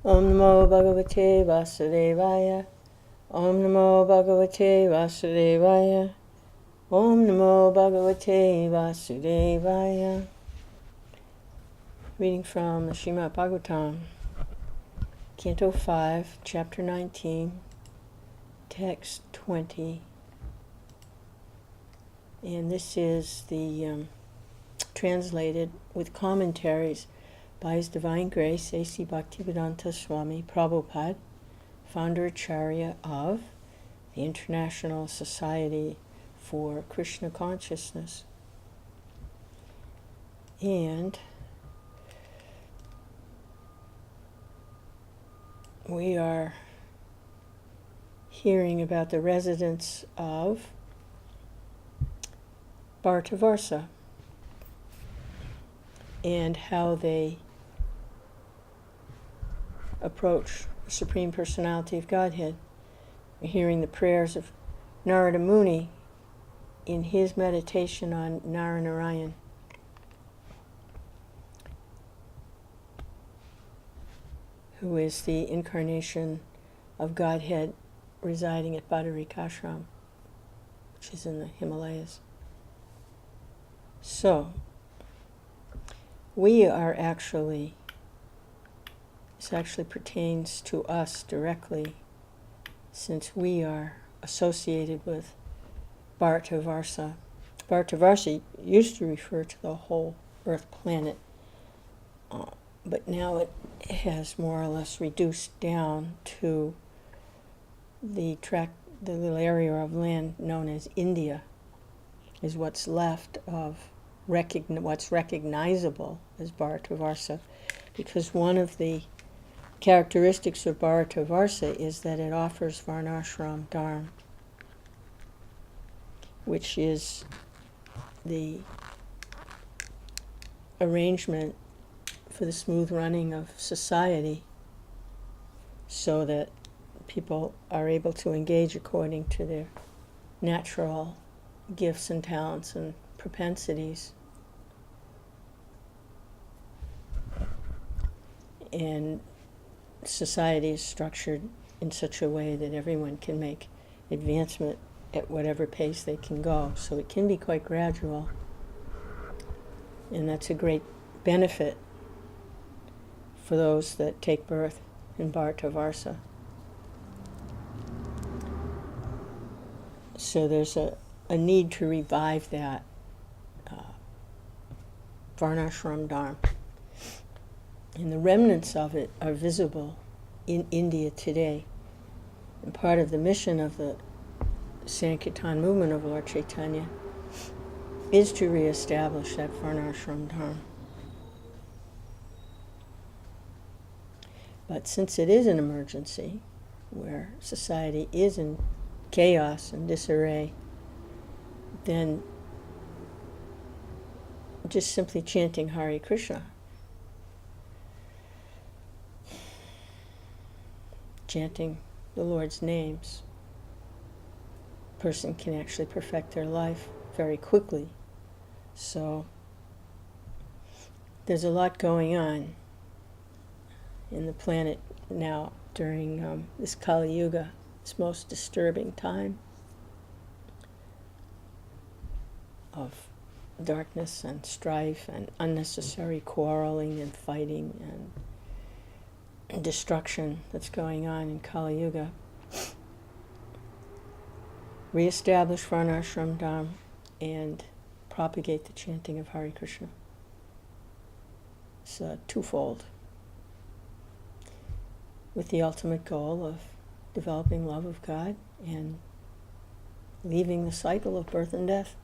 Om Namo Bhagavate Vasudevaya. Om Namo Bhagavate Vasudevaya. Om Namo Bhagavate Vasudevaya. Reading from the Srimad Bhagavatam, Canto 5, Chapter 19, Text 20. And this is the translated with commentaries by His Divine Grace A.C. Bhaktivedanta Swami Prabhupada, founder Acharya of the International Society for Krishna Consciousness. And we are hearing about the residents of Bhartavarsa and how they approach the Supreme Personality of Godhead. We're hearing the prayers of Narada Muni in his meditation on Naranarayan. Who is the incarnation of Godhead residing at Badarikashram, which is in the Himalayas. So, we are actually, this actually pertains to us directly, since we are associated with Bhartavarsa. Bhartavarsa used to refer to the whole Earth planet, but now it has more or less reduced down to the little area of land known as India, is what's left of what's recognizable as Bhartavarsa, because one of the characteristics of Bhartavarsa is that it offers Varnashram Dharma, which is the arrangement for the smooth running of society so that people are able to engage according to their natural gifts and talents and propensities. And society is structured in such a way that everyone can make advancement at whatever pace they can go. So it can be quite gradual. And that's a great benefit for those that take birth in Bhartavarsa. So there's a need to revive that Varnashram Dharma. And the remnants of it are visible in India today. And part of the mission of the Sankirtan movement of Lord Chaitanya is to reestablish that Varnashram Dharma. But since it is an emergency, where society is in chaos and disarray, then just simply chanting Hare Krishna, chanting the Lord's names, a person can actually perfect their life very quickly. So there's a lot going on in the planet now during this Kali Yuga, this most disturbing time of darkness and strife and unnecessary quarreling and fighting and destruction that's going on in Kali Yuga. Reestablish Varnashram Dharma and propagate the chanting of Hare Krishna. It's twofold, with the ultimate goal of developing love of God and leaving the cycle of birth and death,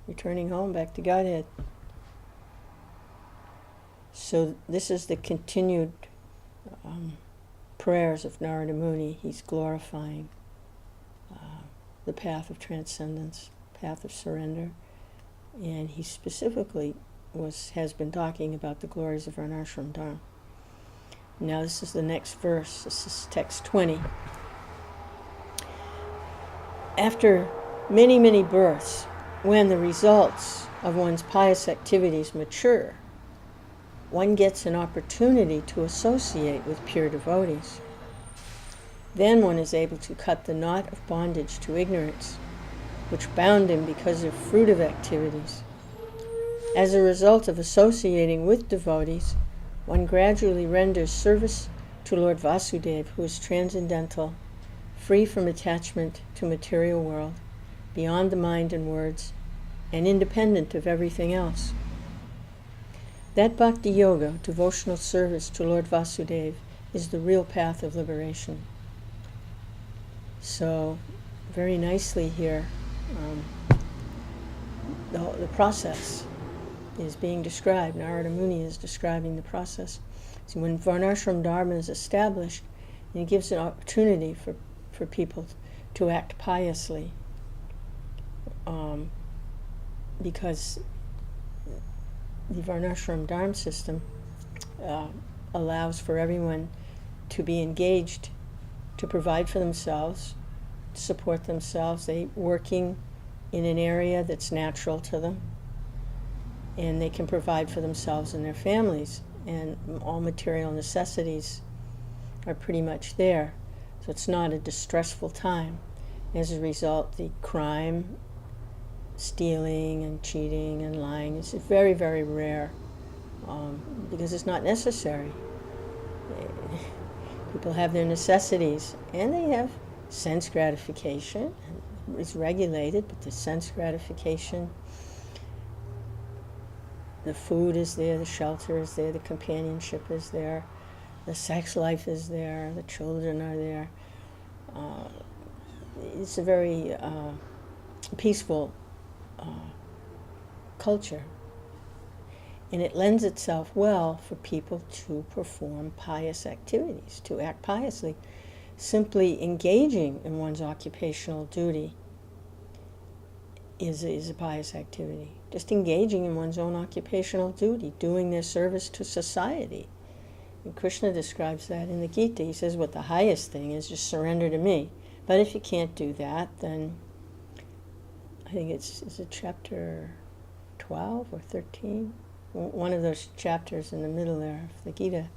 returning home back to Godhead. So this is the continued prayers of Narada Muni. He's glorifying the path of transcendence, path of surrender, and he specifically has been talking about the glories of Varnashram Dharma. Now this is the next verse. This is text 20. After many, many births, when the results of one's pious activities mature, one gets an opportunity to associate with pure devotees. Then one is able to cut the knot of bondage to ignorance, which bound him because of fruitive activities. As a result of associating with devotees, one gradually renders service to Lord Vāsadeva, who is transcendental, free from attachment to material world, beyond the mind and words, and independent of everything else. That bhakti yoga, devotional service to Lord Vāsadeva, is the real path of liberation. So, very nicely here, the process is being described. Narada Muni is describing the process. So when Varnashram Dharma is established, it gives an opportunity for people to act piously, because the Varnashram Dharma system allows for everyone to be engaged, to provide for themselves, to support themselves. They working in an area that's natural to them, and they can provide for themselves and their families, and all material necessities are pretty much there. So it's not a distressful time. As a result, the crime, stealing and cheating and lying is very, very rare, because it's not necessary. People have their necessities, and they have sense gratification. It's regulated, but the sense gratification, the food is there, the shelter is there, the companionship is there, the sex life is there, the children are there. It's a very peaceful culture. And it lends itself well for people to perform pious activities, to act piously. Simply engaging in one's occupational duty is a pious activity. Just engaging in one's own occupational duty, doing their service to society. And Krishna describes that in the Gita. He says, what the highest thing is, just surrender to me. But if you can't do that, then I think is it chapter 12 or 13? One of those chapters in the middle there of the Gita,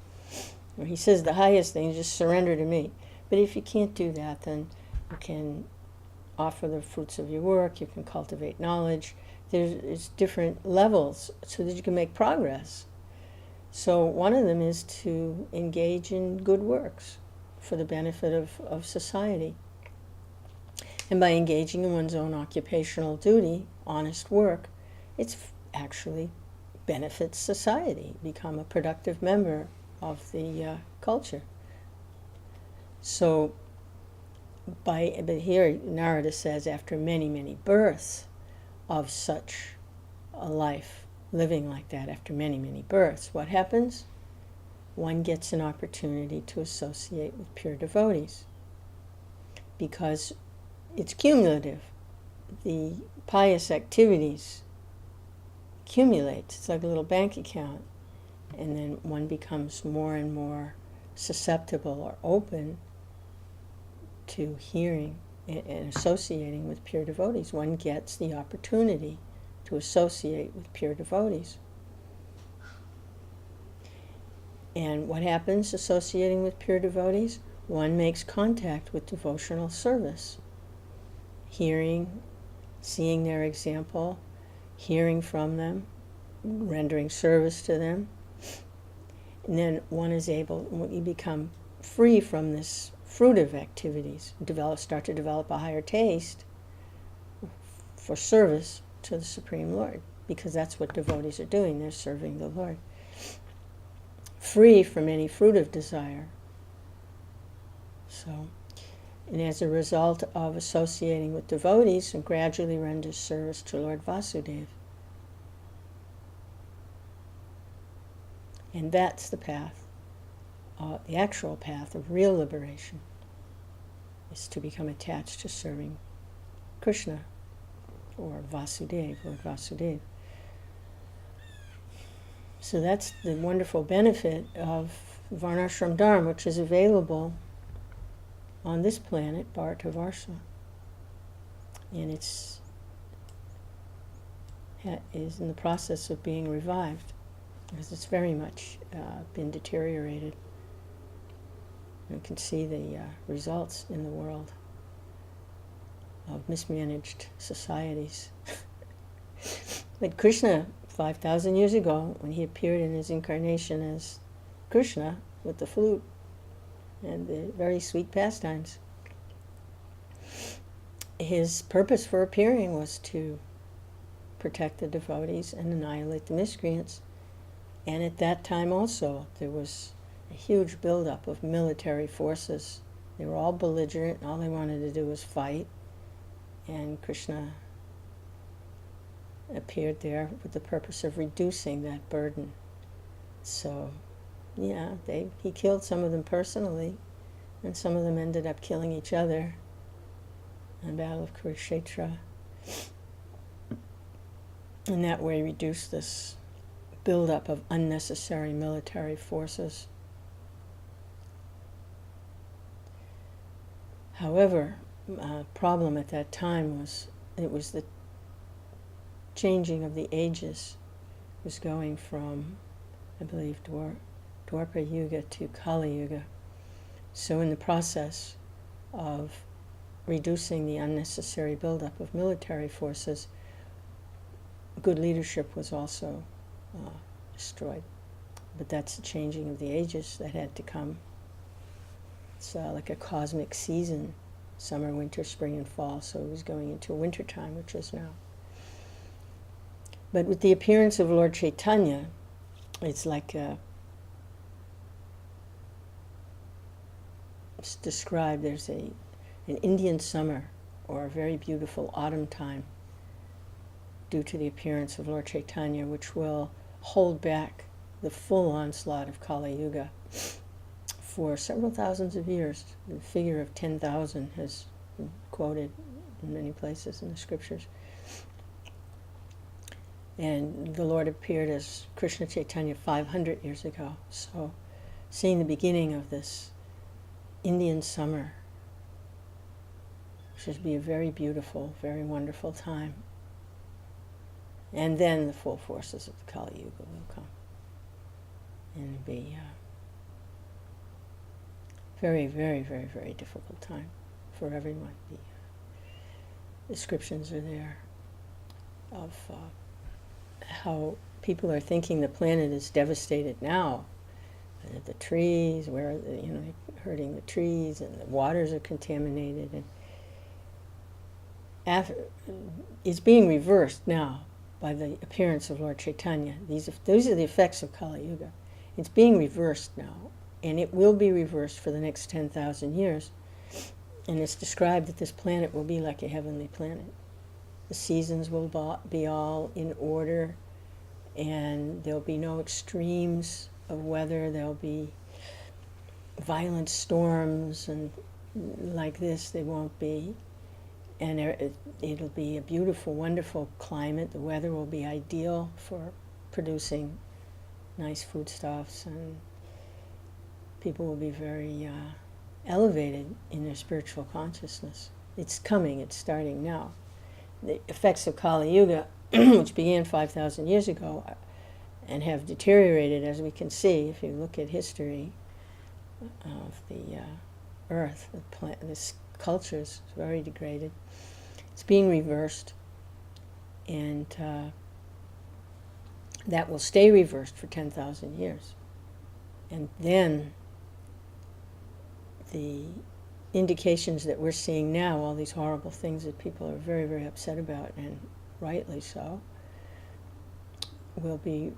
where he says the highest thing is just surrender to me. But if you can't do that, then you can offer the fruits of your work, you can cultivate knowledge. There's different levels so that you can make progress. So one of them is to engage in good works for the benefit of society. And by engaging in one's own occupational duty, honest work, it's actually benefits society, become a productive member of the culture. So, but here Narada says, after many, many births of such a life, living like that, after many, many births, what happens? One gets an opportunity to associate with pure devotees, because it's cumulative. The pious activities accumulate. It's like a little bank account, and then one becomes more and more susceptible or open to hearing and associating with pure devotees. One gets the opportunity to associate with pure devotees. And what happens associating with pure devotees? One makes contact with devotional service, hearing, seeing their example, hearing from them, rendering service to them. And then one is able, when you become free from this fruitive activities, start to develop a higher taste for service to the Supreme Lord, because that's what devotees are doing. They're serving the Lord. Free from any fruitive desire. So, and as a result of associating with devotees, and gradually renders service to Lord Vāsadeva. And that's the path, the actual path of real liberation, is to become attached to serving Krishna, or Vāsadeva, Lord Vāsadeva. So that's the wonderful benefit of Varnashram Dharma, which is available on this planet, Bhartavarsha. And is in the process of being revived. because it's very much been deteriorated. You can see the results in the world of mismanaged societies. But Krishna, 5,000 years ago, when he appeared in his incarnation as Krishna with the flute and the very sweet pastimes, his purpose for appearing was to protect the devotees and annihilate the miscreants. And at that time also, there was a huge buildup of military forces. They were all belligerent, all they wanted to do was fight. And Krishna appeared there with the purpose of reducing that burden. So, yeah, he killed some of them personally, and some of them ended up killing each other in the Battle of Kurukshetra. In that way, reduced this buildup of unnecessary military forces. However, a problem at that time was the changing of the ages. It was going from, I believe, Dwapara Yuga to Kali Yuga. So in the process of reducing the unnecessary buildup of military forces, good leadership was also destroyed. But that's the changing of the ages that had to come. It's like a cosmic season, summer, winter, spring, and fall, so it was going into winter time, which is now. But with the appearance of Lord Chaitanya, it's like it's described, there's an Indian summer or a very beautiful autumn time due to the appearance of Lord Chaitanya, which will hold back the full onslaught of Kali Yuga for several thousands of years. The figure of 10,000 has been quoted in many places in the scriptures. And the Lord appeared as Krishna Chaitanya 500 years ago. So seeing the beginning of this Indian summer should be a very beautiful, very wonderful time. And then the full forces of the Kali Yuga will come. And it'll be very, very, very, very difficult time for everyone. The descriptions are there of how people are thinking the planet is devastated now. The trees, they're hurting the trees, and the waters are contaminated. And it's being reversed now by the appearance of Lord Chaitanya. Those are the effects of Kali Yuga. It's being reversed now, and it will be reversed for the next 10,000 years. And it's described that this planet will be like a heavenly planet. The seasons will be all in order, and there'll be no extremes of weather. There'll be violent storms, and like this they won't be. And it'll be a beautiful, wonderful climate. The weather will be ideal for producing nice foodstuffs, and people will be very elevated in their spiritual consciousness. It's coming, it's starting now. The effects of Kali Yuga, which began 5,000 years ago, and have deteriorated, as we can see if you look at history of the earth. This culture is very degraded. It's being reversed, and that will stay reversed for 10,000 years. And then the indications that we're seeing now, all these horrible things that people are very, very upset about, and rightly so, will be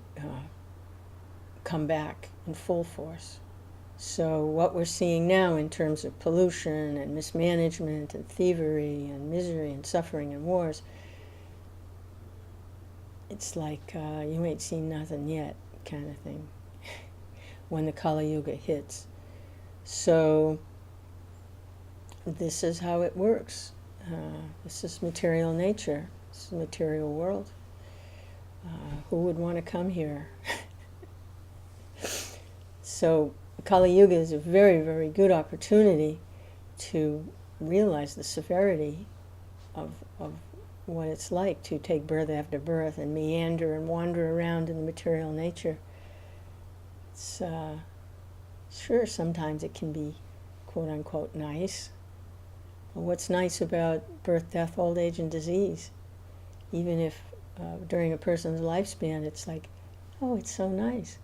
come back in full force. So what we're seeing now in terms of pollution and mismanagement and thievery and misery and suffering and wars, it's like you ain't seen nothing yet kind of thing when the Kali Yuga hits. So this is how it works. This is material nature. This is the material world. Who would want to come here? So Kali Yuga is a very, very good opportunity to realize the severity of what it's like to take birth after birth and meander and wander around in the material nature It's sure, sometimes it can be quote-unquote nice. But what's nice about birth, death, old age, and disease? Even if during a person's lifespan it's like, oh, it's so nice.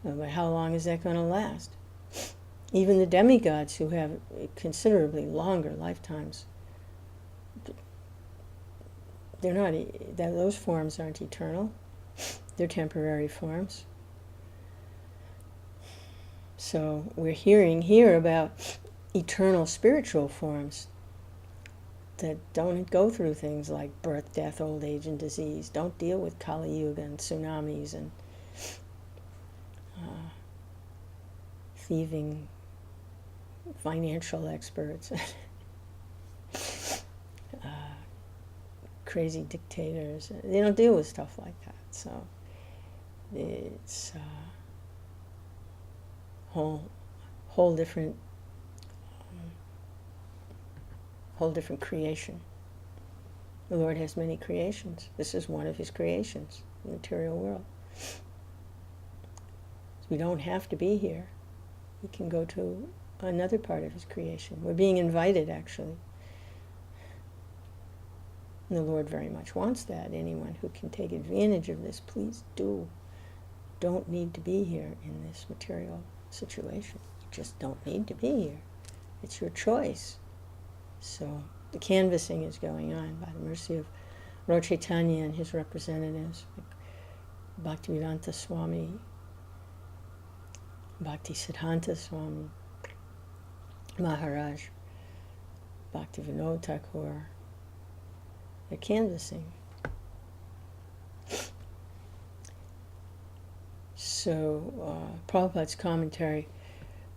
But how long is that going to last? Even the demigods who have considerably longer lifetimes, they're not, those forms aren't eternal. They're temporary forms. So we're hearing here about eternal spiritual forms that don't go through things like birth, death, old age, and disease, don't deal with Kali Yuga and tsunamis and thieving financial experts, crazy dictators. They don't deal with stuff like that. So it's whole different creation. The Lord has many creations. This is one of his creations, the material world. We don't have to be here. We can go to another part of his creation. We're being invited, actually. And the Lord very much wants that. Anyone who can take advantage of this, please do. Don't need to be here in this material situation. You just don't need to be here. It's your choice. So the canvassing is going on by the mercy of Lord Chaitanya and his representatives, like Bhaktivedanta Swami, Bhaktisiddhanta Swami Maharaj, Bhaktivinoda Thakur. They're canvassing. So, Prabhupada's commentary,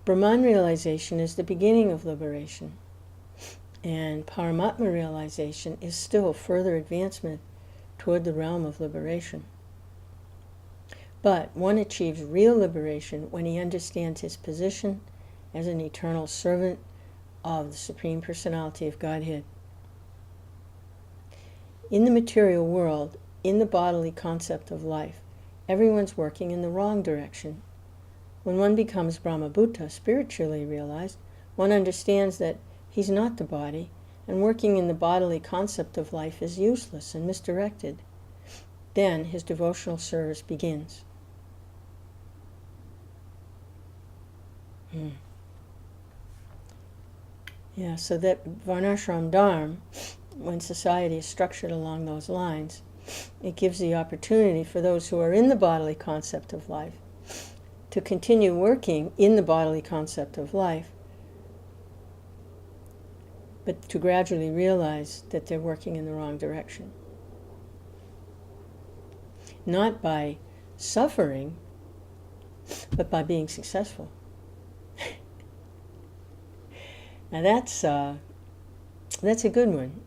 Brahman realization is the beginning of liberation, and Paramatma realization is still further advancement toward the realm of liberation. But one achieves real liberation when he understands his position as an eternal servant of the Supreme Personality of Godhead. In the material world, in the bodily concept of life, everyone's working in the wrong direction. When one becomes Brahmabhuta, spiritually realized, one understands that he's not the body, and working in the bodily concept of life is useless and misdirected. Then his devotional service begins. Yeah, so that Varnashram Dharma, when society is structured along those lines, it gives the opportunity for those who are in the bodily concept of life to continue working in the bodily concept of life, but to gradually realize that they're working in the wrong direction. Not by suffering, but by being successful. Now that's a good one.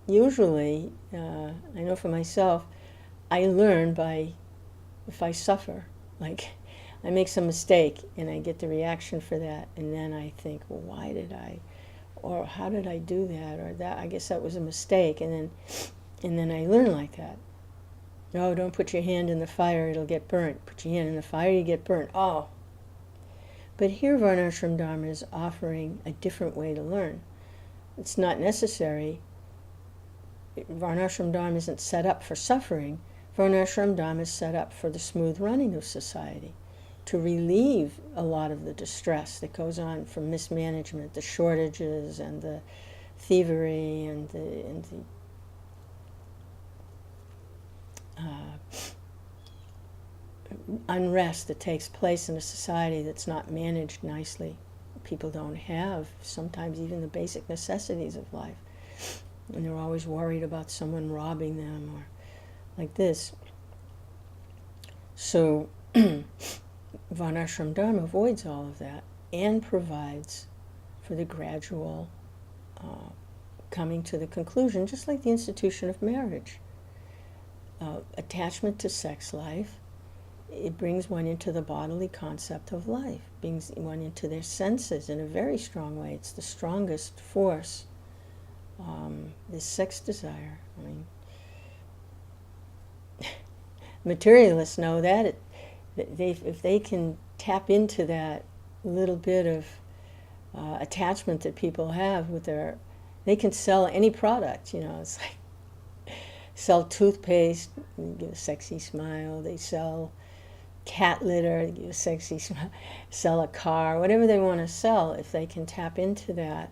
Usually, I know for myself, I learn by, if I suffer, like I make some mistake and I get the reaction for that, and then I think, well, why did I, or how did I do that, or that, I guess that was a mistake, and then I learn like that. No, don't put your hand in the fire, it'll get burnt. Put your hand in the fire, you get burnt. Oh. But here Varnashram Dharma is offering a different way to learn. It's not necessary. Varnashram Dharma isn't set up for suffering. Varnashram Dharma is set up for the smooth running of society, to relieve a lot of the distress that goes on from mismanagement, the shortages and the thievery and the unrest that takes place in a society that's not managed nicely. People don't have sometimes even the basic necessities of life, and they're always worried about someone robbing them or like this. So Varnashram Dharma avoids all of that and provides for the gradual coming to the conclusion, just like the institution of marriage. Attachment to sex life, it brings one into the bodily concept of life, brings one into their senses in a very strong way. It's the strongest force, this sex desire. I mean, materialists know that. If they can tap into that little bit of attachment that people have with they can sell any product, it's like sell toothpaste, give a sexy smile, they sell cat litter, give a sexy smile, sell a car, whatever they want to sell, if they can tap into that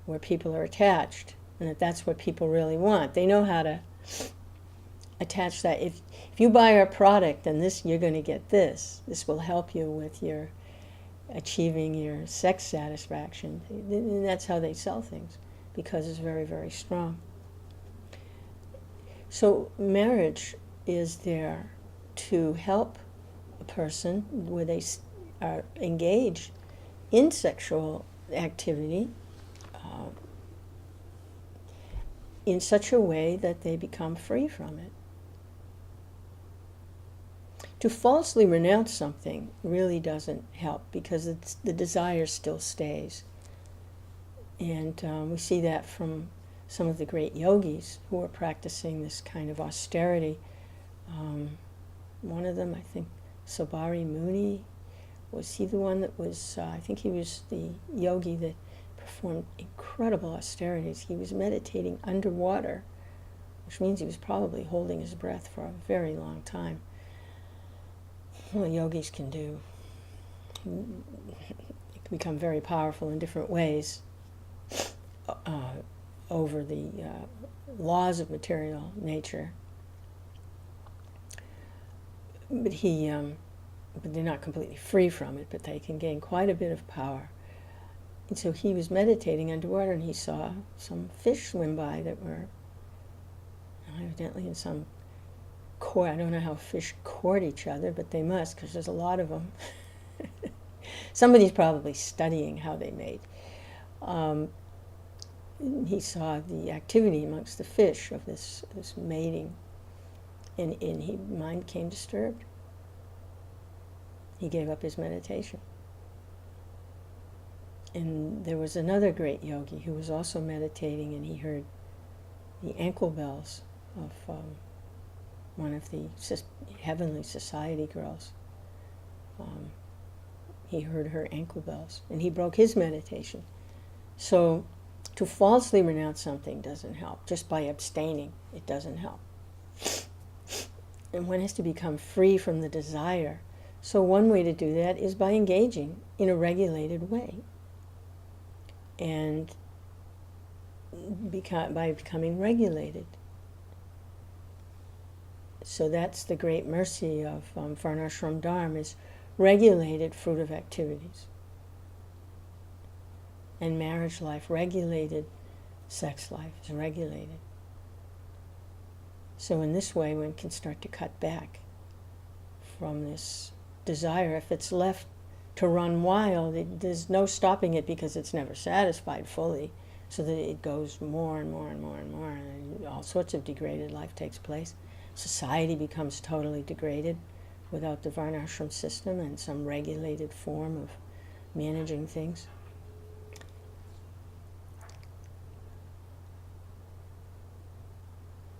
where people are attached, and if that's what people really want, they know how to attach that. If you buy our product, then you're going to get this will help you with your achieving your sex satisfaction. And that's how they sell things, because it's very, very strong. So marriage is there to help a person where they are engaged in sexual activity in such a way that they become free from it. To falsely renounce something really doesn't help, because the desire still stays. And we see that from some of the great yogis who are practicing this kind of austerity. One of them, I think, Sabari Muni, was he the one that was, I think he was the yogi that performed incredible austerities. He was meditating underwater, which means he was probably holding his breath for a very long time. Well, yogis can do. It can become very powerful in different ways over the laws of material nature. But they're not completely free from it, but they can gain quite a bit of power. And so he was meditating underwater, and he saw some fish swim by that were evidently in some court. I don't know how fish court each other, but they must, because there's a lot of them. Somebody's probably studying how they mate. He saw the activity amongst the fish of this mating, and his mind became disturbed. He gave up his meditation. And there was another great yogi who was also meditating, and he heard the ankle bells of one of the heavenly society girls. He heard her ankle bells, and he broke his meditation. So to falsely renounce something doesn't help. Just by abstaining, it doesn't help. And one has to become free from the desire. So one way to do that is by engaging in a regulated way, and by becoming regulated. So that's the great mercy of Varnashram Dharma, is regulated fruitive activities. And marriage life, regulated sex life is regulated. So in this way, one can start to cut back from this desire. If it's left to run wild, there's no stopping it, because it's never satisfied fully, so that it goes more and more and more and more, and all sorts of degraded life takes place. Society becomes totally degraded without the varnashram system and some regulated form of managing things.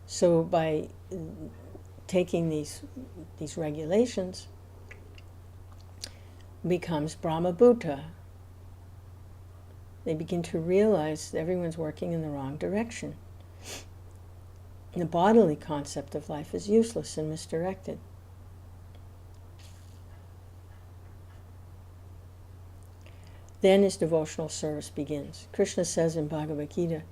So by taking these regulations, becomes Brahmabhuta. They begin to realize everyone's working in the wrong direction. The bodily concept of life is useless and misdirected. Then his devotional service begins. Krishna says in Bhagavad Gita,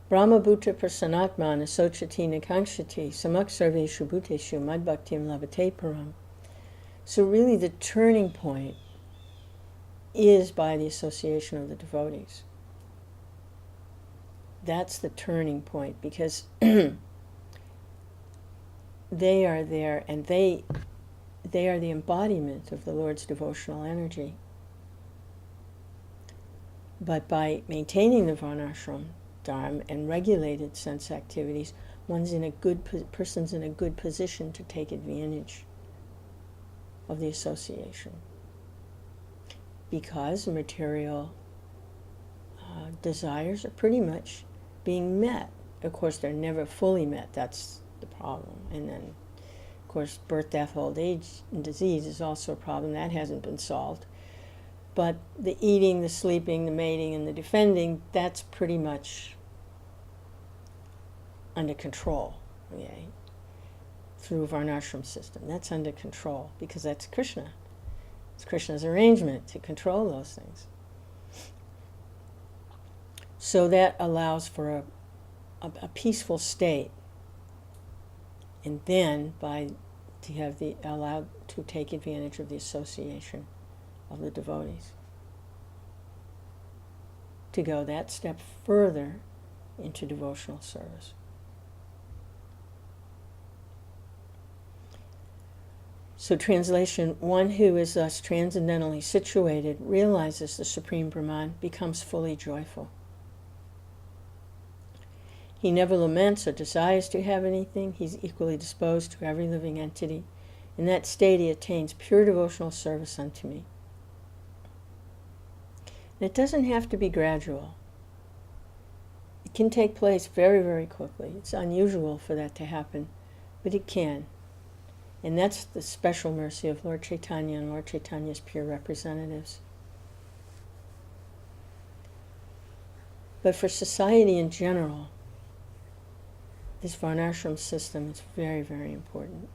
Brahmabhuta prasanatmana sochati nikankshati samak sarveshu bhuteshu madbhaktim labhate param. So really the turning point is by the association of the devotees. That's the turning point, because they are there, and they are the embodiment of the Lord's devotional energy. But by maintaining the varnashram dharma and regulated sense activities, person's in a good position to take advantage of the association, because material desires are pretty much being met. Of course, they're never fully met. That's the problem. And then, of course, birth, death, old age, and disease is also a problem. That hasn't been solved. But the eating, the sleeping, the mating, and the defending, that's pretty much under control, okay? Through Varnashram system. That's under control because that's Krishna. It's Krishna's arrangement to control those things. So that allows for a peaceful state. And then allowed to take advantage of the association of the devotees. To go that step further into devotional service. So translation, one who is thus transcendentally situated realizes the Supreme Brahman, becomes fully joyful. He never laments or desires to have anything. He's equally disposed to every living entity. In that state he attains pure devotional service unto me. And it doesn't have to be gradual. It can take place very, very quickly. It's unusual for that to happen, but it can. And that's the special mercy of Lord Chaitanya and Lord Chaitanya's pure representatives. But for society in general, this Varnashram system is very, very important.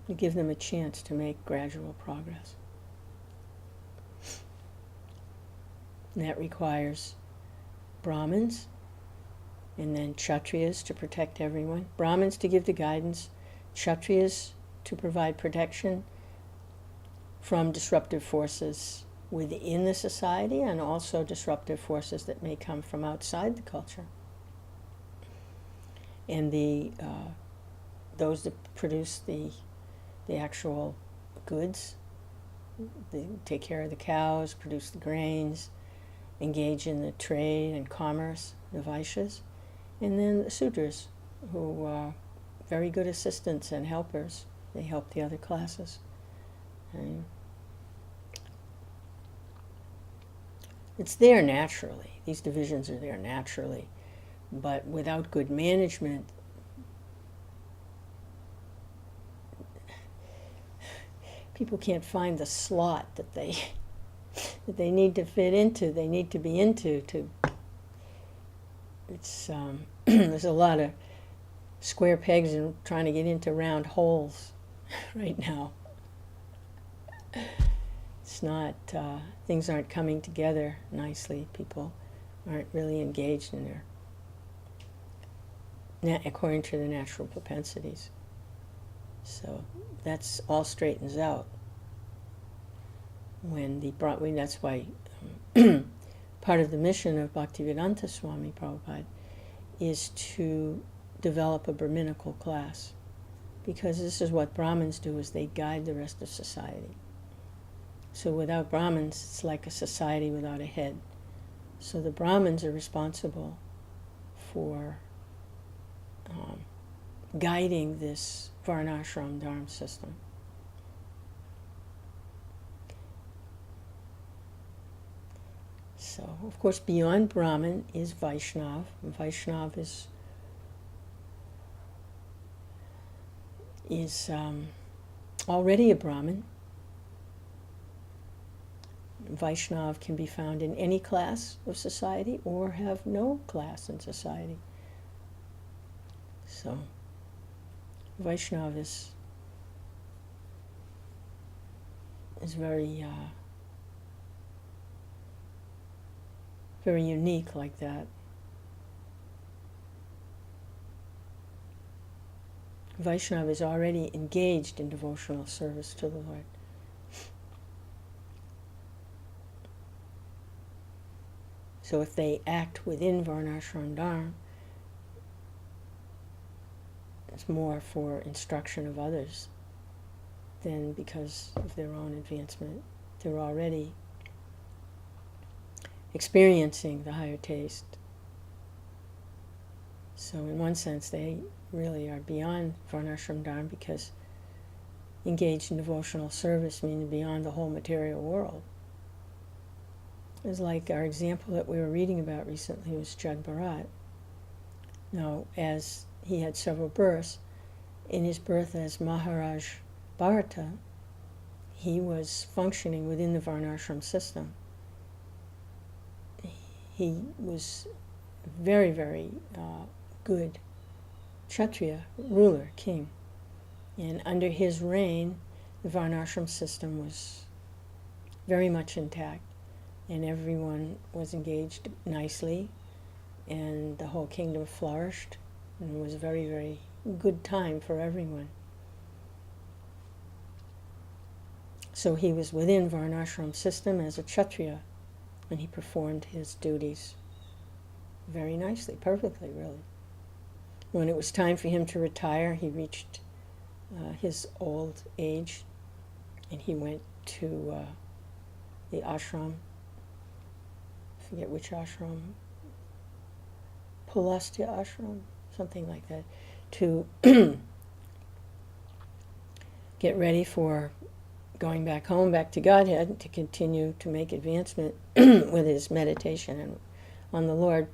You give them a chance to make gradual progress. And that requires Brahmins, and then Kshatriyas to protect everyone. Brahmins to give the guidance, Kshatriyas to provide protection from disruptive forces within the society and also disruptive forces that may come from outside the culture. And those that produce the actual goods, they take care of the cows, produce the grains, engage in the trade and commerce, the Vaishyas, and then the Sudras, who are very good assistants and helpers. They help the other classes. And it's there naturally. These divisions are there naturally. But without good management, people can't find the slot that they need to fit into, they need to be into. It's there's a lot of square pegs and trying to get into round holes right now. It's not, things aren't coming together nicely. People aren't really engaged in their, according to their natural propensities. So that's all straightens out when that's why part of the mission of Bhaktivedanta Swami Prabhupada is to develop a Brahminical class, because this is what Brahmins do, is they guide the rest of society. So without Brahmins, it's like a society without a head. So the Brahmins are responsible for guiding this Varnashram Dharma system. So, of course, beyond Brahmin is Vaishnav. Vaishnav is already a Brahmin. Vaishnav can be found in any class of society or have no class in society. So, Vaishnav is very very unique like that. Vaishnav is already engaged in devotional service to the Lord. So if they act within Varnashram Dharma, it's more for instruction of others than because of their own advancement. They're already experiencing the higher taste. So in one sense, they really are beyond Varnashram Dharma, because engaged in devotional service means beyond the whole material world. It's like our example that we were reading about recently was Jad Bharat. Now, as he had several births, in his birth as Maharaj Bharata, he was functioning within the Varnashram system. He was very, very good Kshatriya, ruler, king. And under his reign, the Varnashram system was very much intact, and everyone was engaged nicely, and the whole kingdom flourished, and it was a very, very good time for everyone. So he was within Varnashram system as a Kshatriya, and he performed his duties very nicely, perfectly, really. When it was time for him to retire, he reached his old age, and he went to the ashram, I forget which ashram, Pulastya ashram, something like that, to get ready for going back home, back to Godhead, to continue to make advancement with his meditation on the Lord.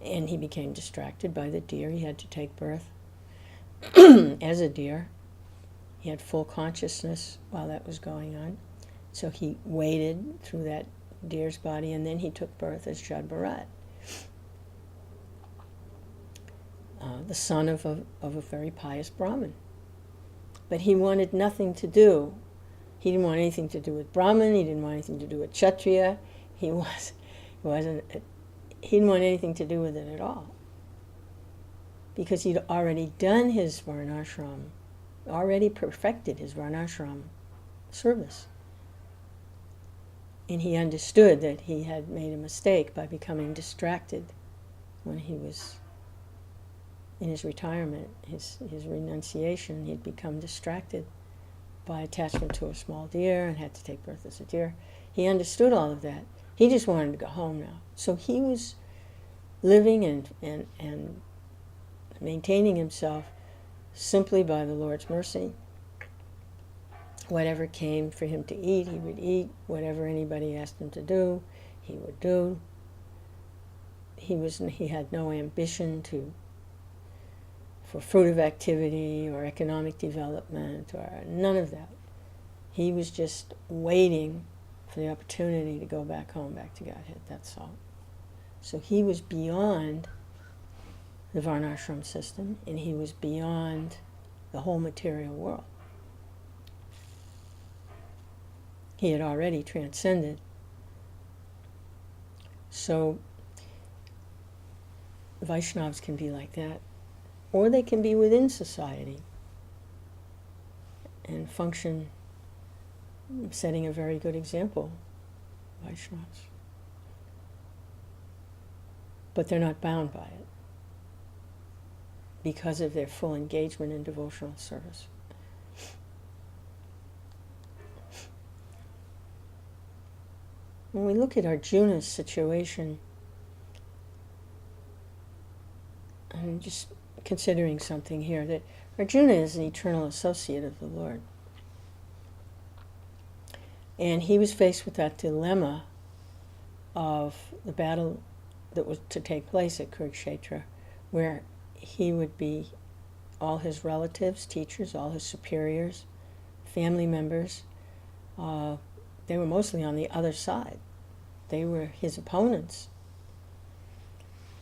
And he became distracted by the deer. He had to take birth as a deer. He had full consciousness while that was going on. So he waded through that deer's body, and then he took birth as Jad Bharat, the son of a very pious Brahmin. But he wanted nothing to do. He didn't want anything to do with Brahmin. He didn't want anything to do with Kshatriya. He didn't want anything to do with it at all, because he'd already done his varnashram, already perfected his varnashram service. And he understood that he had made a mistake by becoming distracted when he was in his retirement, his renunciation. He'd become distracted by attachment to a small deer and had to take birth as a deer. He understood all of that. He just wanted to go home now. So he was living and maintaining himself simply by the Lord's mercy. Whatever came for him to eat, he would eat. Whatever anybody asked him to do, he would do. He had no ambition for fruitive activity or economic development or none of that. He was just waiting for the opportunity to go back home, back to Godhead, that's all. So he was beyond the Varnashram system, and he was beyond the whole material world. He had already transcended. So Vaishnavas can be like that, or they can be within society and function setting a very good example, Vaishnavas. But they're not bound by it because of their full engagement in devotional service. When we look at Arjuna's situation, I'm just considering something here, that Arjuna is an eternal associate of the Lord. And he was faced with that dilemma of the battle that was to take place at Kurukshetra, where he would be all his relatives, teachers, all his superiors, family members, they were mostly on the other side. They were his opponents.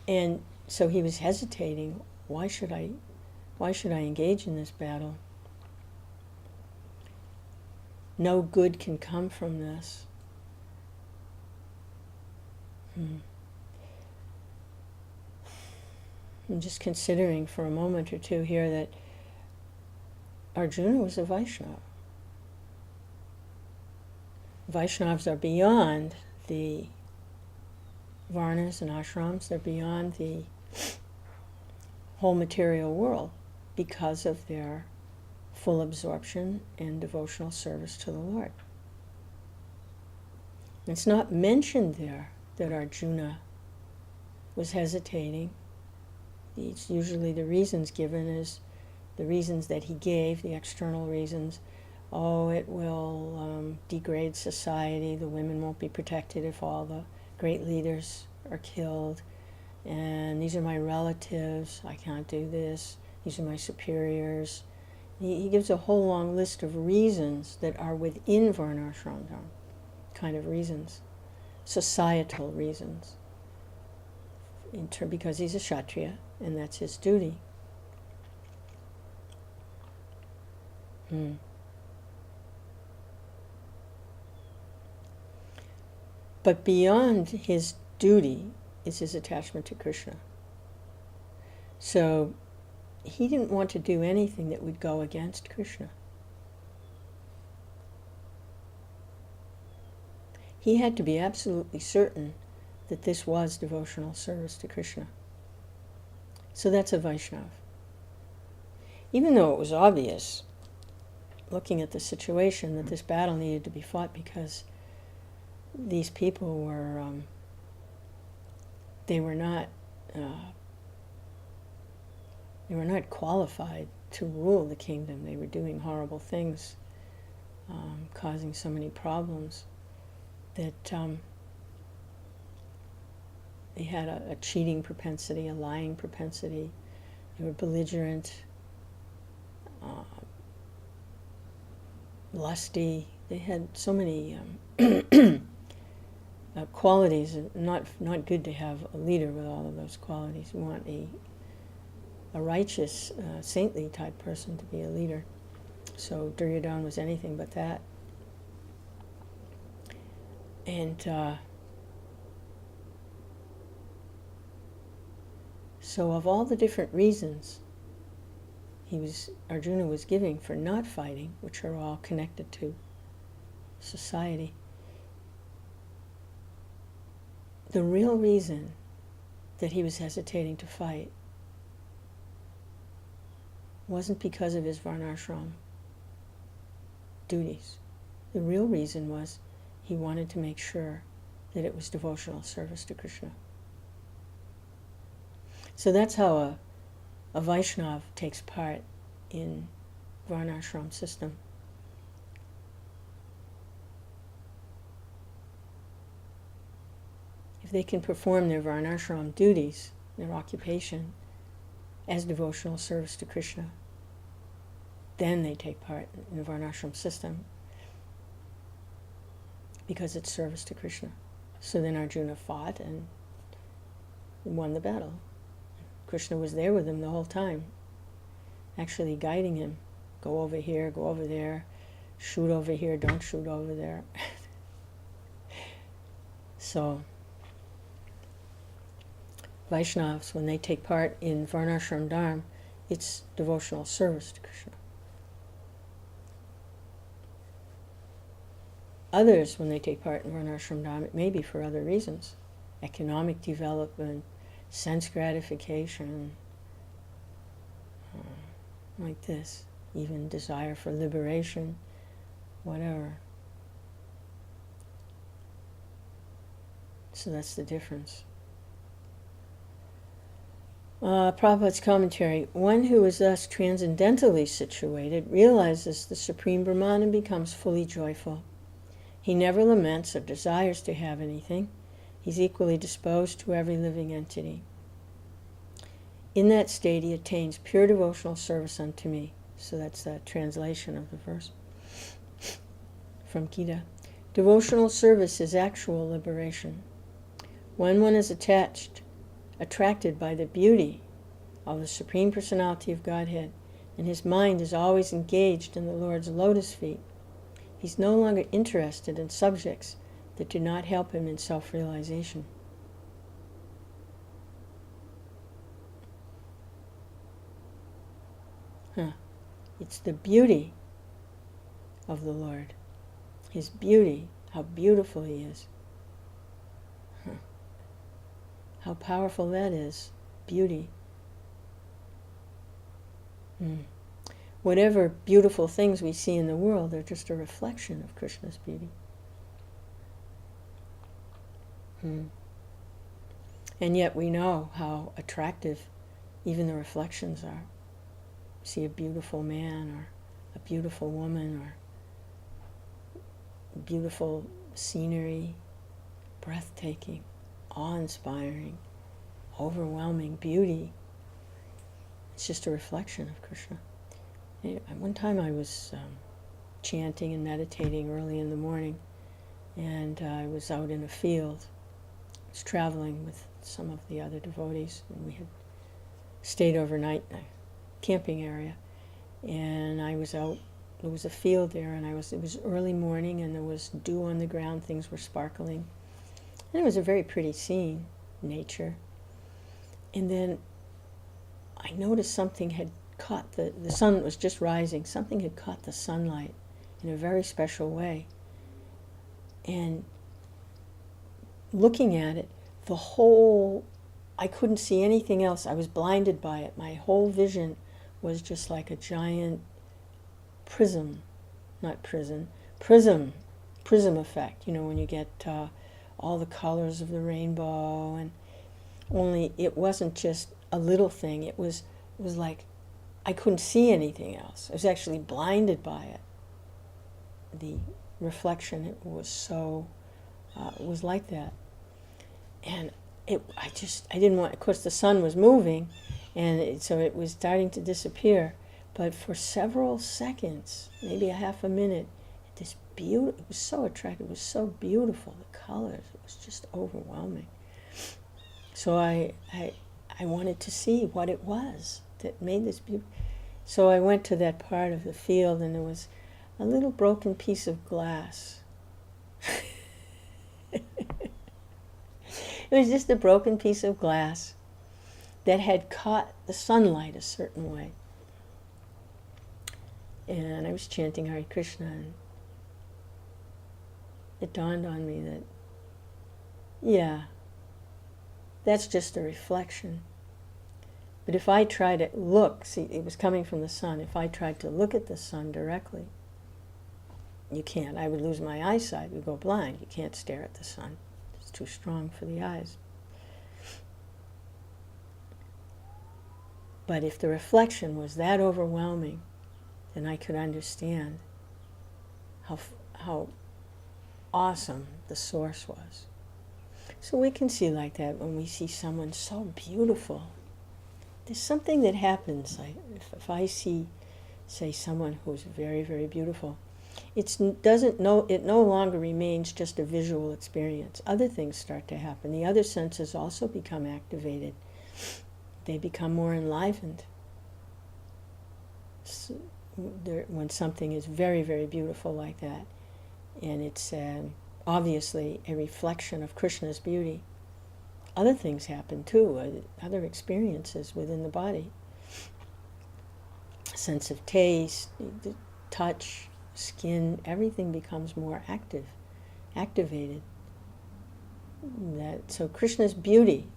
And so he was hesitating, why should I engage in this battle? No good can come from this. I'm just considering for a moment or two here that Arjuna was a Vaishnava. Vaishnavas are beyond the varnas and ashrams. They're beyond the whole material world because of their full absorption and devotional service to the Lord. It's not mentioned there that Arjuna was hesitating. It's usually the reasons given is the reasons that he gave, the external reasons. Oh, it will degrade society, the women won't be protected if all the great leaders are killed, and these are my relatives, I can't do this, these are my superiors. He gives a whole long list of reasons that are within Varnashram Dharma, kind of reasons, societal reasons, because he's a Kshatriya, and that's his duty. But beyond his duty is his attachment to Krishna. So he didn't want to do anything that would go against Krishna. He had to be absolutely certain that this was devotional service to Krishna. So that's a Vaishnava. Even though it was obvious, looking at the situation, that this battle needed to be fought because these people were, they were not qualified to rule the kingdom. They were doing horrible things, causing so many problems that they had a cheating propensity, a lying propensity. They were belligerent, lusty. They had so many qualities. Not good to have a leader with all of those qualities. You want a righteous, saintly type person to be a leader. So Duryodhana was anything but that. And so of all the different reasons Arjuna was giving for not fighting, which are all connected to society, the real reason that he was hesitating to fight wasn't because of his varnashram duties. The real reason was he wanted to make sure that it was devotional service to Krishna. So that's how a Vaishnava takes part in varnashram system. If they can perform their varnashram duties, their occupation, as devotional service to Krishna, then they take part in the varnashram system because it's service to Krishna. So then Arjuna fought and won the battle. Krishna was there with him the whole time, actually guiding him. Go over here, go over there, shoot over here, don't shoot over there. So Vaishnavas, when they take part in Varnashram Dharma, it's devotional service to Krishna. Others, when they take part in Varnashram Dharma, it may be for other reasons. Economic development, sense gratification, like this, even desire for liberation, whatever. So that's the difference. Prabhupada's commentary: one who is thus transcendentally situated realizes the Supreme Brahman and becomes fully joyful. He never laments or desires to have anything. He's equally disposed to every living entity. In that state, he attains pure devotional service unto me. So that's the translation of the verse from Gita. Devotional service is actual liberation. When one is attracted by the beauty of the Supreme Personality of Godhead, and his mind is always engaged in the Lord's lotus feet, he's no longer interested in subjects that do not help him in self-realization. It's the beauty of the Lord. His beauty, how beautiful he is. How powerful that is. Beauty. Whatever beautiful things we see in the world, they're just a reflection of Krishna's beauty. And yet we know how attractive even the reflections are. See a beautiful man or a beautiful woman or beautiful scenery, breathtaking, awe-inspiring, overwhelming beauty. It's just a reflection of Krishna. One time I was chanting and meditating early in the morning, and I was out in a field. I was traveling with some of the other devotees, and we had stayed overnight in a camping area. And I was out, there was a field there, and it was early morning, and there was dew on the ground, things were sparkling. And it was a very pretty scene, nature. And then I noticed something had caught, the sun was just rising, something had caught the sunlight in a very special way. And looking at it, I couldn't see anything else. I was blinded by it. My whole vision was just like a giant prism effect. You know, when you get all the colors of the rainbow, and only it wasn't just a little thing. It was like I couldn't see anything else. I was actually blinded by it. The reflection, it was like that. And I didn't want, of course the sun was moving, and so it was starting to disappear. But for several seconds, maybe a half a minute, it was so attractive, it was so beautiful, the colors, it was just overwhelming. So I wanted to see what it was that made this beautiful. So I went to that part of the field, and there was a little broken piece of glass. It was just a broken piece of glass that had caught the sunlight a certain way. And I was chanting Hare Krishna, and it dawned on me that, yeah, that's just a reflection. But if I tried to look, see, it was coming from the sun. If I tried to look at the sun directly, you can't. I would lose my eyesight. We'd go blind. You can't stare at the sun. It's too strong for the eyes. But if the reflection was that overwhelming, then I could understand how awesome the source was. So we can see like that when we see someone so beautiful. There's something that happens. If I see, say, someone who's very, very beautiful, it no longer remains just a visual experience. Other things start to happen. The other senses also become activated. They become more enlivened. So when something is very, very beautiful like that, and it's obviously a reflection of Krishna's beauty, other things happen too, other experiences within the body. Sense of taste, touch, skin, everything becomes more activated. So Krishna's beauty,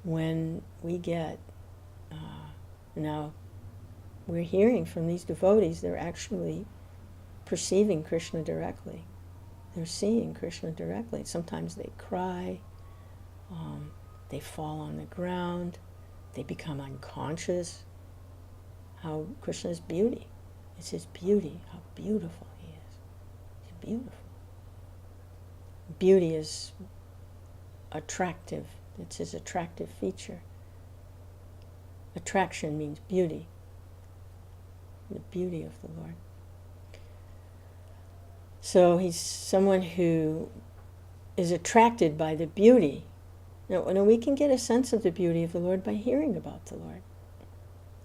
when we get, now we're hearing from these devotees, they're actually perceiving Krishna directly. They're seeing Krishna directly. Sometimes they cry, they fall on the ground, they become unconscious. How Krishna's beauty, it's his beauty, how beautiful he is. He's beautiful. Beauty is attractive. It's his attractive feature. Attraction means beauty. The beauty of the Lord. So he's someone who is attracted by the beauty. Now, we can get a sense of the beauty of the Lord by hearing about the Lord,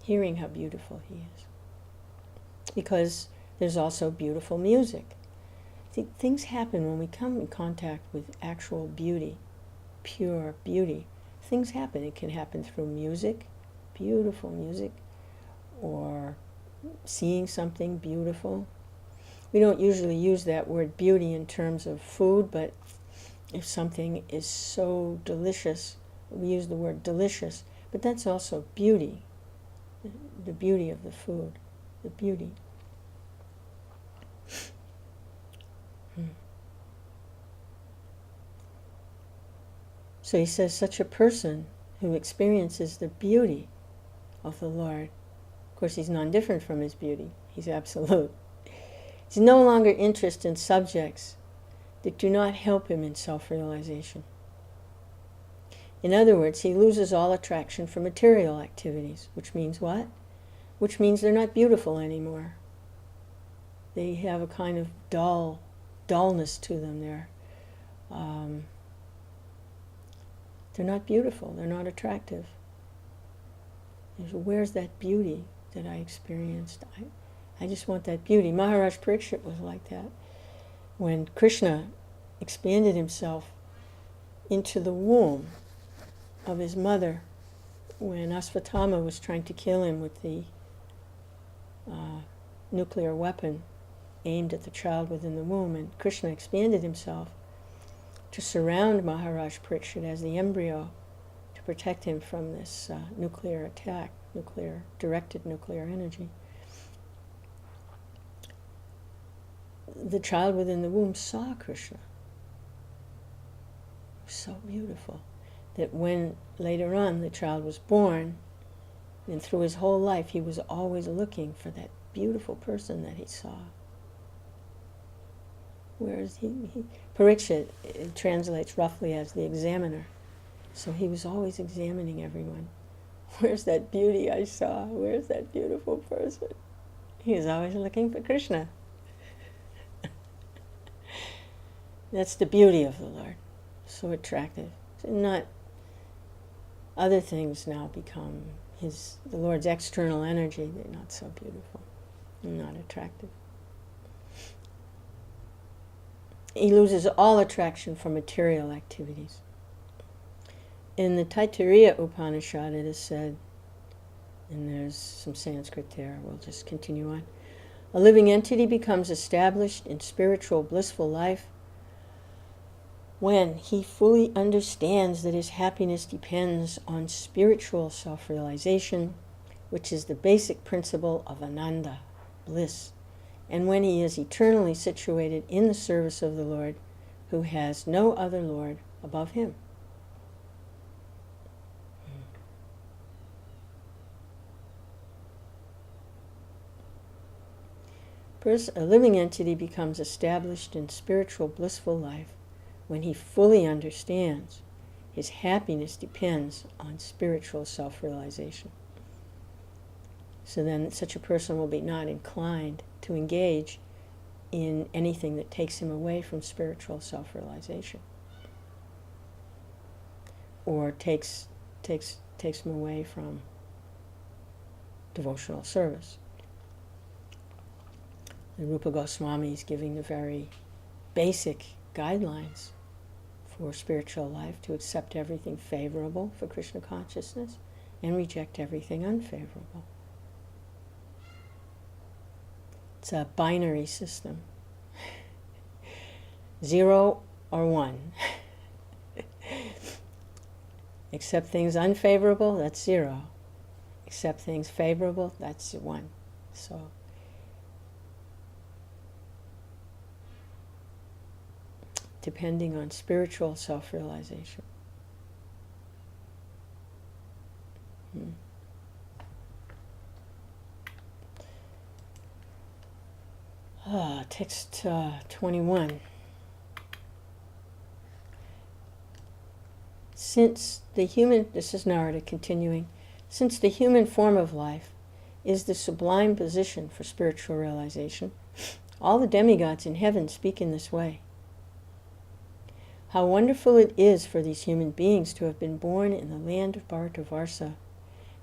hearing how beautiful he is. Because there's also beautiful music. Things happen when we come in contact with actual beauty, pure beauty. Things happen. It can happen through music, beautiful music, or seeing something beautiful. We don't usually use that word beauty in terms of food, but if something is so delicious, we use the word delicious, but that's also beauty, the beauty of the food, the beauty. So he says, such a person who experiences the beauty of the Lord, of course he's non-different from his beauty, he's absolute. He's no longer interested in subjects that do not help him in self-realization. In other words, he loses all attraction for material activities, which means what? Which means they're not beautiful anymore. They have a kind of dullness to them. They're not beautiful, they're not attractive. Where's that beauty that I experienced? I just want that beauty. Maharaj Parikshit was like that. When Krishna expanded himself into the womb of his mother, when Asvatthama was trying to kill him with the nuclear weapon aimed at the child within the womb, and Krishna expanded himself to surround Maharaj Parikshit as the embryo to protect him from this nuclear attack, directed nuclear energy. The child within the womb saw Krishna. It was so beautiful that when later on the child was born, and through his whole life he was always looking for that beautiful person that he saw. Whereas Parikshit, it translates roughly as the examiner. So he was always examining everyone. Where's that beauty I saw? Where's that beautiful person? He was always looking for Krishna. That's the beauty of the Lord. So attractive. So not other things now become the Lord's external energy. They're not so beautiful. They're not attractive. He loses all attraction for material activities. In the Taittiriya Upanishad it is said, and there's some Sanskrit there, we'll just continue on. A living entity becomes established in spiritual blissful life when he fully understands that his happiness depends on spiritual self-realization, which is the basic principle of ananda, bliss, and when he is eternally situated in the service of the Lord, who has no other Lord above him. A living entity becomes established in spiritual blissful life when he fully understands his happiness depends on spiritual self-realization. So then such a person will be not inclined to engage in anything that takes him away from spiritual self-realization, or takes him away from devotional service. The Rupa Goswami is giving the very basic guidelines for spiritual life: to accept everything favorable for Krishna consciousness and reject everything unfavorable. It's a binary system. 0 or 1. Accept things unfavorable, that's 0. Accept things favorable, that's 1. So depending on spiritual self-realization. Text 21. This is Narada continuing, since the human form of life is the sublime position for spiritual realization, all the demigods in heaven speak in this way. How wonderful it is for these human beings to have been born in the land of Bharatavarsa.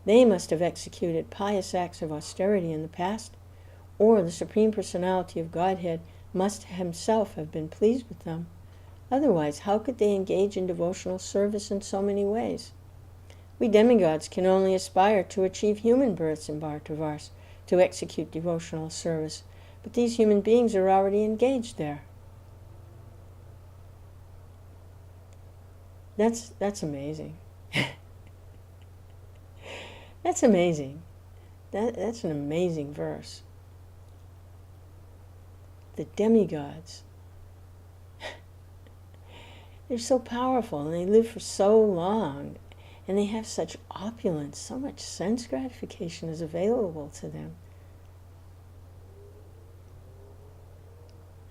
They must have executed pious acts of austerity in the past, or the Supreme Personality of Godhead must himself have been pleased with them. Otherwise, how could they engage in devotional service in so many ways? We demigods can only aspire to achieve human births in Bharatavarsa, to execute devotional service, but these human beings are already engaged there. That's amazing. That's amazing. That's an amazing verse. The demigods, they're so powerful and they live for so long and they have such opulence, so much sense gratification is available to them.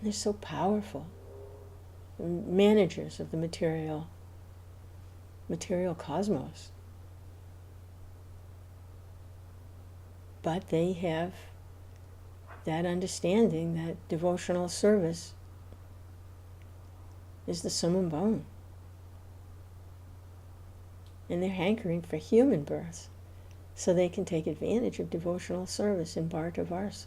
They're so powerful, managers of the material material cosmos. But they have that understanding that devotional service is the summum bonum. And they're hankering for human birth so they can take advantage of devotional service in Bhārata Varsa.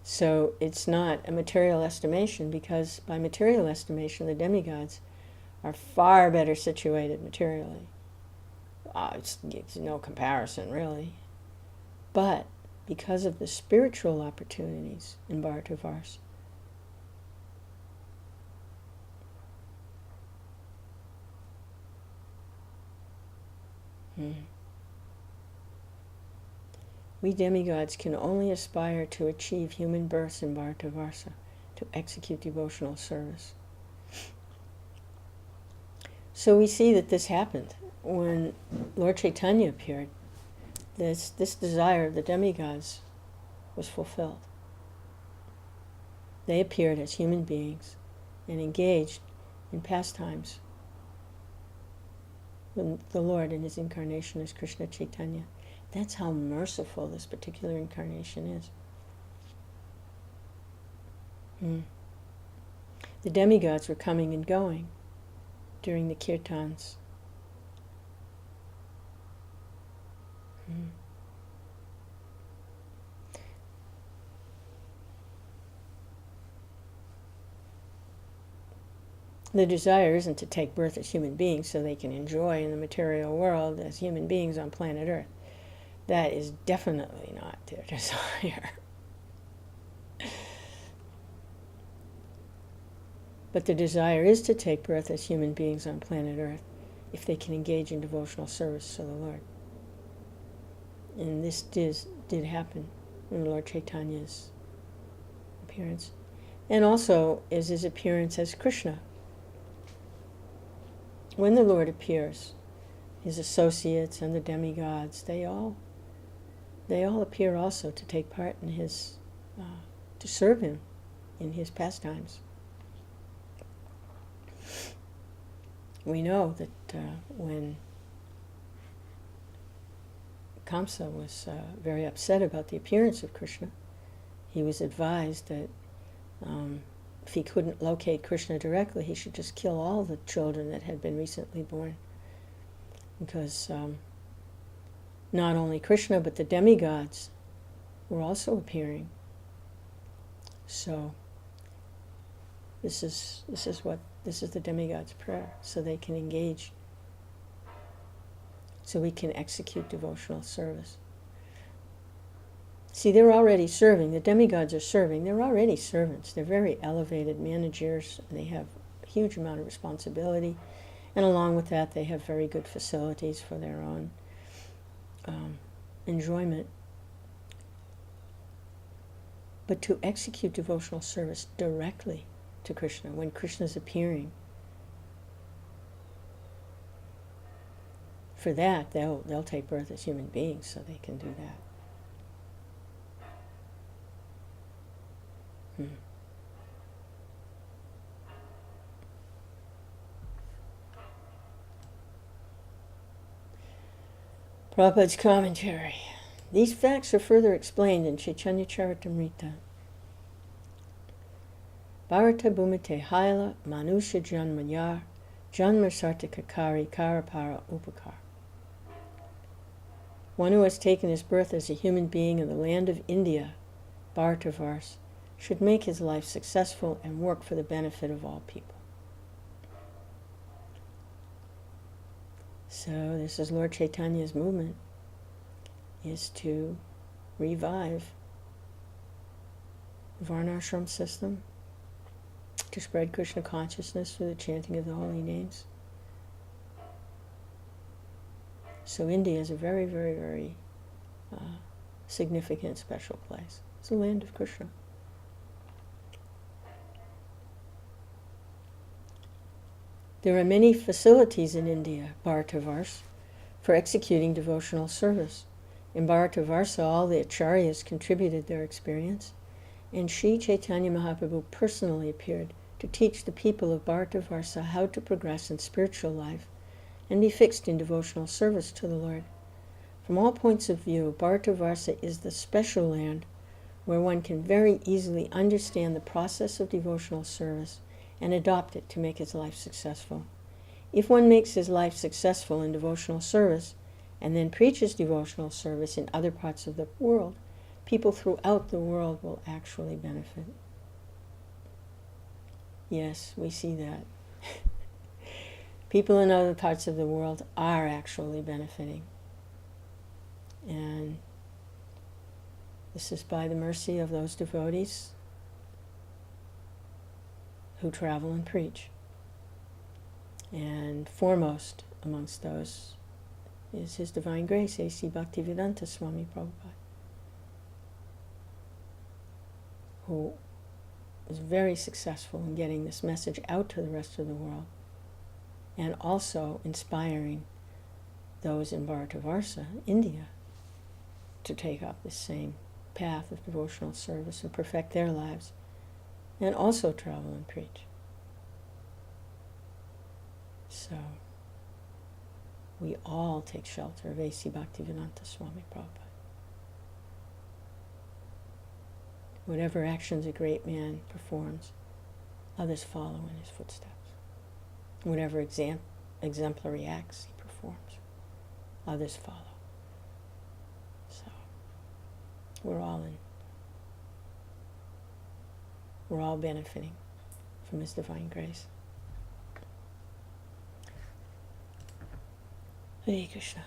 So it's not a material estimation, because by material estimation the demigods are far better situated materially. It's no comparison, really. But because of the spiritual opportunities in Bhārata Varsa, we demigods can only aspire to achieve human births in Bhārata Varsa, to execute devotional service. So we see that this happened when Lord Chaitanya appeared. This desire of the demigods was fulfilled. They appeared as human beings and engaged in pastimes with the Lord in his incarnation as Krishna Chaitanya. That's how merciful this particular incarnation is. The demigods were coming and going during the kirtans. The desire isn't to take birth as human beings so they can enjoy in the material world as human beings on planet Earth. That is definitely not their desire. But the desire is to take birth as human beings on planet Earth if they can engage in devotional service to the Lord. And this did happen in Lord Chaitanya's appearance. And also is his appearance as Krishna. When the Lord appears, his associates and the demigods, they all appear also to take part in his, to serve him in his pastimes. We know that when Kamsa was very upset about the appearance of Krishna, he was advised that if he couldn't locate Krishna directly, he should just kill all the children that had been recently born. Because not only Krishna, but the demigods were also appearing. So this is the demigod's prayer, so they can engage, so we can execute devotional service. See, they're already serving. The demigods are serving. They're already servants. They're very elevated managers. They have a huge amount of responsibility. And along with that, they have very good facilities for their own enjoyment. But to execute devotional service directly to Krishna, when Krishna's appearing, for that, they'll take birth as human beings so they can do that. Prabhupada's commentary. These facts are further explained in Chaitanya Charitamrita. Bharata bhumite haila manusha janmanyar janma sartakakari karapara upakar. One who has taken his birth as a human being in the land of India, Bhārata Varsa, should make his life successful and work for the benefit of all people. So this is Lord Chaitanya's movement, is to revive the Varnashram system, to spread Krishna consciousness through the chanting of the holy names. So India is a very, very, very significant, special place. It's the land of Krishna. There are many facilities in India, Bharatavarsha, for executing devotional service. In Bharatavarsha, all the acharyas contributed their experience, and Sri Chaitanya Mahaprabhu personally appeared to teach the people of Bharatavarsha how to progress in spiritual life and be fixed in devotional service to the Lord. From all points of view, Bharatavarsha is the special land where one can very easily understand the process of devotional service and adopt it to make his life successful. If one makes his life successful in devotional service and then preaches devotional service in other parts of the world, people throughout the world will actually benefit. Yes, we see that. People in other parts of the world are actually benefiting. And this is by the mercy of those devotees who travel and preach. And foremost amongst those is His Divine Grace, A.C. Bhaktivedanta Swami Prabhupada, who is very successful in getting this message out to the rest of the world, and also inspiring those in Bharatavarsha, India, to take up the same path of devotional service and perfect their lives, and also travel and preach. So, we all take shelter of A.C. Bhaktivedanta Swami Prabhupada. Whatever actions a great man performs, others follow in his footsteps. Whatever exemplary acts he performs, others follow. So, we're all benefiting from His divine grace. Hare Krishna.